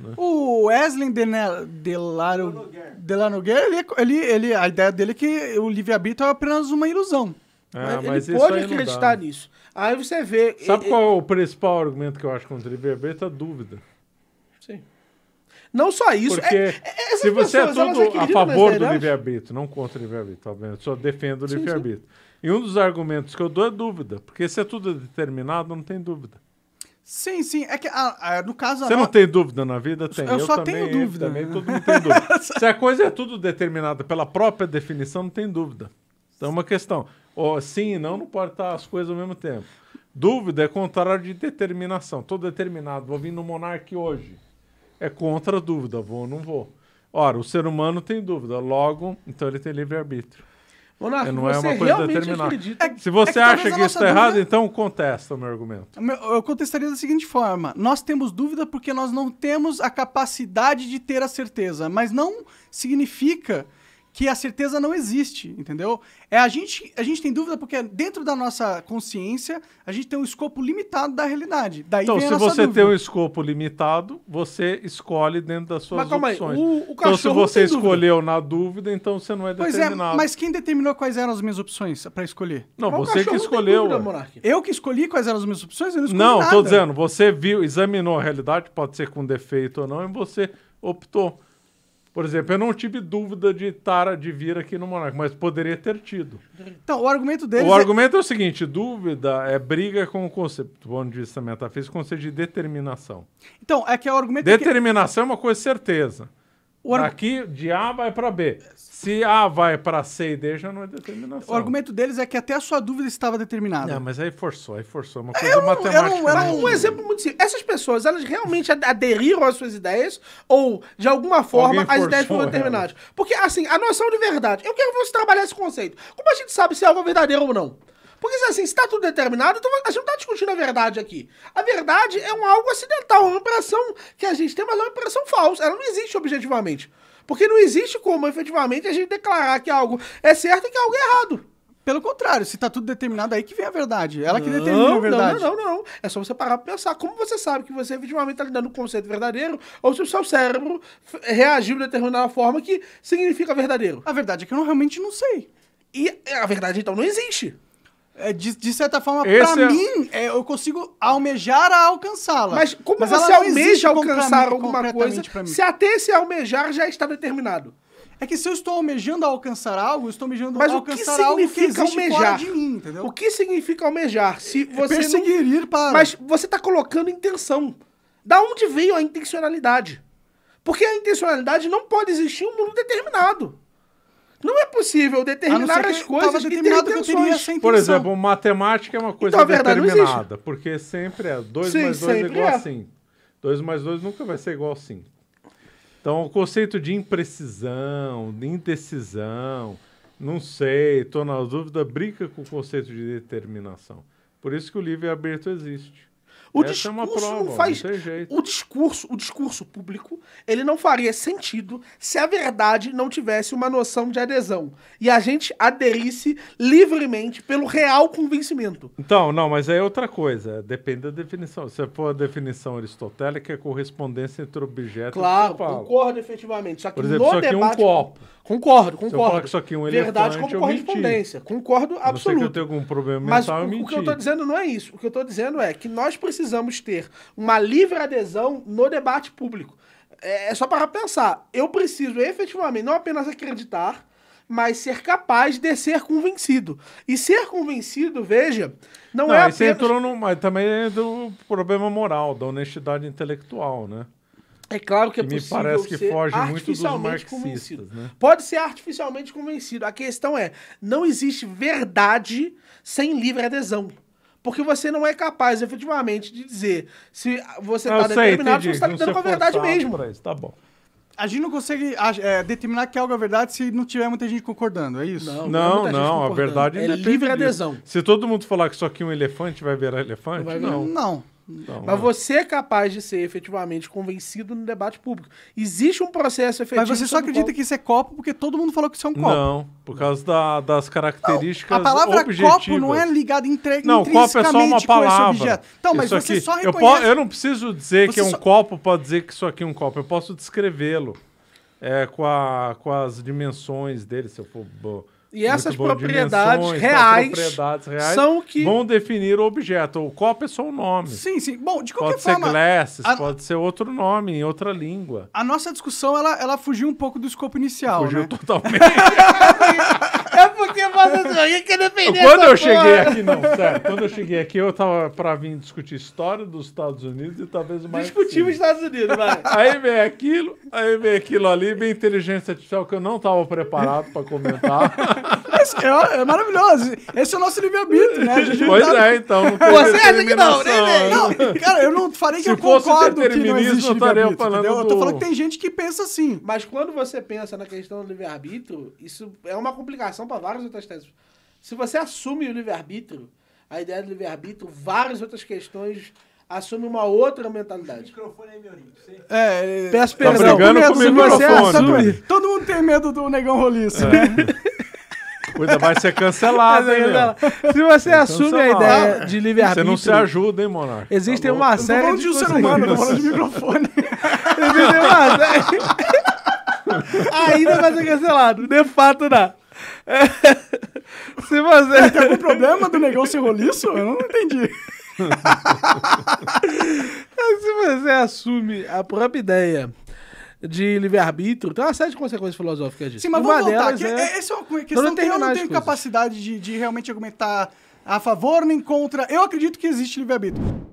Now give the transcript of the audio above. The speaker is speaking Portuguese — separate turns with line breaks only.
né?
O Wesley Delanoguer, a ideia dele é que o livre-arbítrio é apenas uma ilusão.
Mas
ele
isso
pode
aí não
acreditar
dá.
nisso. Aí você vê...
Sabe qual é o principal argumento que eu acho contra o livre-arbítrio? A dúvida.
Sim. Não só isso.
Porque se você é tudo a favor do livre-arbítrio, não contra o livre-arbítrio, obviamente, eu só defendo o livre-arbítrio. E um dos argumentos que eu dou é dúvida. Porque se é tudo determinado, não tem dúvida.
Sim, sim. É que, no caso...
Você não tem dúvida na vida? Tem.
Eu só
também,
tenho dúvida.
Também, todo mundo tem dúvida. Se a coisa é tudo determinada pela própria definição, não tem dúvida. Então é uma questão. Sim e não pode estar as coisas ao mesmo tempo. Dúvida é contrário de determinação. Estou determinado, vou vir no Monark hoje. É contra a dúvida, vou ou não vou. Ora, o ser humano tem dúvida, logo, então ele tem livre-arbítrio.
Monark,
não é uma coisa determinada.
Acredita...
Se você acha que isso está errado, então contesta o meu argumento.
Eu contestaria da seguinte forma. Nós temos dúvida porque nós não temos a capacidade de ter a certeza. Mas não significa que a certeza não existe, entendeu? A gente tem dúvida porque dentro da nossa consciência a gente tem um escopo limitado da realidade. Daí
então,
vem
se
a nossa
você
dúvida.
tem um escopo limitado, você escolhe dentro das suas opções.
Então,
se você escolheu na dúvida, então você não é
Pois
determinado.
mas quem determinou quais eram as minhas opções para escolher?
Não, você que escolheu.
Eu que escolhi quais eram as minhas opções? Eu não escolhi nada.
Não, tô dizendo, você viu, examinou a realidade, pode ser com defeito ou não, e você optou. Por exemplo, eu não tive dúvida de vir aqui no Monark, mas poderia ter tido.
Então, o argumento deles
O argumento é o seguinte, dúvida é briga com o conceito, do ponto de vista metafísico, conceito de determinação.
Então, é que o argumento
Determinação é uma coisa certeza. Daqui, de A vai para B. Se A vai para C e D, já não é determinação.
O argumento deles é que até a sua dúvida estava determinada.
Não, mas aí forçou. É uma coisa matemática.
Um exemplo muito simples. Essas pessoas, elas realmente aderiram às suas ideias ou, de alguma forma, as ideias foram determinadas? Porque, assim, a noção de verdade... Eu quero você trabalhar esse conceito. Como a gente sabe se é algo verdadeiro ou não? Porque, assim, se está tudo determinado, então a gente não está discutindo a verdade aqui. A verdade é algo acidental, uma impressão que a gente tem, mas é uma impressão falsa. Ela não existe objetivamente. Porque não existe como, efetivamente, a gente declarar que algo é certo e que algo é errado.
Pelo contrário, se está tudo determinado, aí que vem a verdade. Ela que determina a verdade.
Não. É só você parar para pensar. Como você sabe que você efetivamente está lidando com o conceito verdadeiro ou se o seu cérebro reagiu de determinada forma que significa verdadeiro?
A verdade é que eu realmente não sei.
E a verdade, então, não existe.
De certa forma, pra mim, eu consigo almejar a alcançá-la.
Mas como você almeja alcançar alguma coisa, se até esse almejar já está determinado?
É que se eu estou almejando alcançar algo, eu estou almejando alcançar algo que existe
almejar?
Fora de mim, entendeu?
O que significa almejar? Se você
perseguir, ir para...
Mas você está colocando intenção. Da onde veio a intencionalidade? Porque a intencionalidade não pode existir em um mundo determinado. Não é possível determinar as coisas e ter intenções.
Por exemplo, matemática é uma coisa
então,
determinada, porque sempre é 2 mais 2 é igual a 5. 2 mais 2 nunca vai ser igual a 5. Então, o conceito de imprecisão, de indecisão, não sei, estou na dúvida, brinca com o conceito de determinação. Por isso que o livre-arbítrio existe.
O discurso não faz... O discurso público, ele não faria sentido se a verdade não tivesse uma noção de adesão. E a gente aderisse livremente pelo real convencimento.
Então, não, mas aí é outra coisa. Depende da definição. Se for a definição aristotélica, é correspondência entre objeto e
Claro, concordo efetivamente. Só que
por exemplo,
no
isso aqui
debate...
é um copo.
Concordo.
Se eu falar que isso aqui é um
verdade
elefante,
como correspondência. Concordo absoluto.
Não sei que eu tenho algum problema mental,
mas o que eu estou dizendo não é isso. O que eu estou dizendo é que nós precisamos ter uma livre adesão no debate público. É só para pensar. Eu preciso efetivamente não apenas acreditar, mas ser capaz de ser convencido. E ser convencido, veja, não é apenas...
Você entrou mas também é do problema moral, da honestidade intelectual, né?
É claro que é
me
possível
parece que
ser
foge muito dos
artificialmente
marxistas,
convencido.
né?
Pode ser artificialmente convencido. A questão é, não existe verdade sem livre adesão. Porque você não é capaz, efetivamente, de dizer se você está determinado, se você está lidando com a verdade mesmo.
Isso, tá bom.
A gente não consegue determinar que algo é verdade se não tiver muita gente concordando, é isso?
Não, a verdade
é livre adesão.
Se todo mundo falar que isso aqui é um elefante, vai virar elefante?
Não.
Não,
Mas você é capaz de ser efetivamente convencido no debate público. Existe um processo efetivo.
Mas você só acredita que isso é copo porque todo mundo falou que isso é um copo.
Não, por causa das características
A palavra
objetivas.
copo não é ligada
Não, copo é só uma palavra.
Então, mas
Isso
você
aqui,
só reconhece...
eu não preciso dizer
Você
que é um
só-
copo para dizer que isso aqui é um copo. Eu posso descrevê-lo com as dimensões dele, se eu for...
E essas
muito bom,
propriedades
dimensões,
reais
propriedades reais
são o que...
vão definir o objeto. O copo é só um nome.
Sim, sim. Bom, de qualquer
Pode ser
forma...
glasses,
a-
pode ser outro nome, em outra língua.
A nossa discussão, ela fugiu um pouco do escopo inicial,
Fugiu
né?
totalmente.
É porque você quer defender
Quando
essa
eu cheguei
porra.
aqui, não, sério, quando eu cheguei aqui, eu tava pra vir discutir história dos Estados Unidos e talvez o mais...
Discutimos os
possível.
Estados Unidos, vai.
Aí vem aquilo ali, bem inteligência artificial que eu não tava preparado pra comentar.
É maravilhoso. Esse é o nosso livre-arbítrio, né? A gente não
Pois
tá-
é, então. Não tem
Você acha que não, né,
determinação.
velho?
Não, cara, eu não falei que
Se
eu
fosse
concordo que não
determinismo,
existe
eu estaria
livre-arbítrio,
falando
entendeu? Eu tô
do-
falando que tem gente que pensa assim.
Mas quando você pensa na questão do livre-arbítrio, isso é uma complicação para várias outras teses. Se você assume o livre-arbítrio, a ideia do livre-arbítrio, várias outras questões assumem uma outra mentalidade.
Peço
Tá
perdão.
brigando
Com medo
com
do
o
microfone,
microfone.
sabe? Todo mundo tem medo do negão roliço, né?
Coisa vai ser cancelado, hein, meu?
Se você assume a
cancelado.
ideia de
Você
livre-arbítrio,
não se ajuda, hein, Monarca?
existem
Tá
uma
Eu tô
série
falando
de
de um ser
coisas.
humano, eu tô falando de microfone.
Existem uma série... Ainda vai ser cancelado. De fato, não. Se você...
Tem algum problema do negão ser roliço? Eu não entendi.
Se você assume a própria ideia de livre-arbítrio, tem uma série de consequências filosóficas disso.
Sim, mas
Uma
vamos voltar.
delas
Essa é uma questão que eu não
determinar as
tenho
coisas.
capacidade de realmente argumentar a favor nem contra. Eu acredito que existe livre-arbítrio.